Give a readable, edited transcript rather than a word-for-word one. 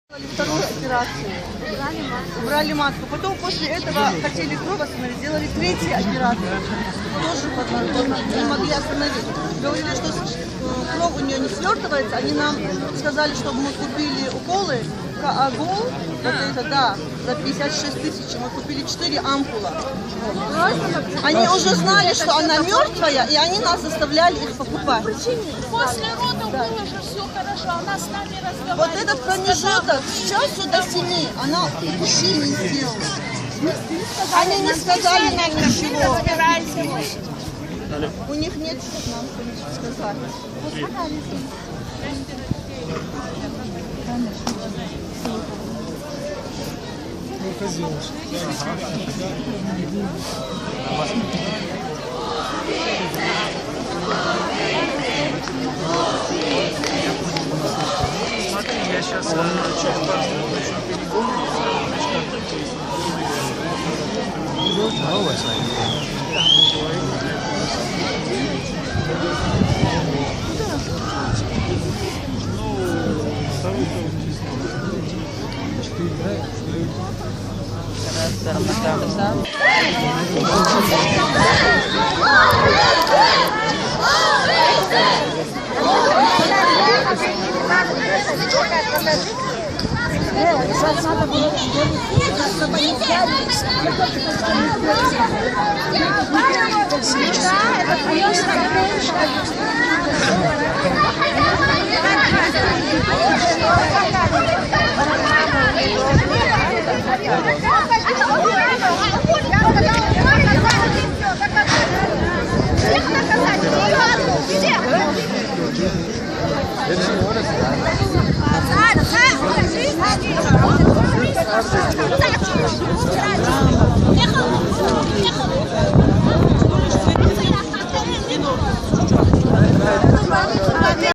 Вторую операцию. Убрали матку. Потом после этого хотели кровь остановить, сделали третью операцию. Тоже не могли остановить. Говорили, что кровь у нее не свертывается. Они нам сказали, чтобы мы купили уколы. Каагол, вот это, да, за 56 тысяч. Мы купили 4 ампула. Они уже знали, что она мертвая, и они нас заставляли их покупать. После родов было же все хорошо, она с нами разговаривала. Вот этот промежуток с часу до 7 она упущение сделала. Они не сказали нам ничего. У них нет, что нам сказать. Смотри, я сейчас через пару минут начну перегонку. Сейчас надо было чтобы они взялись.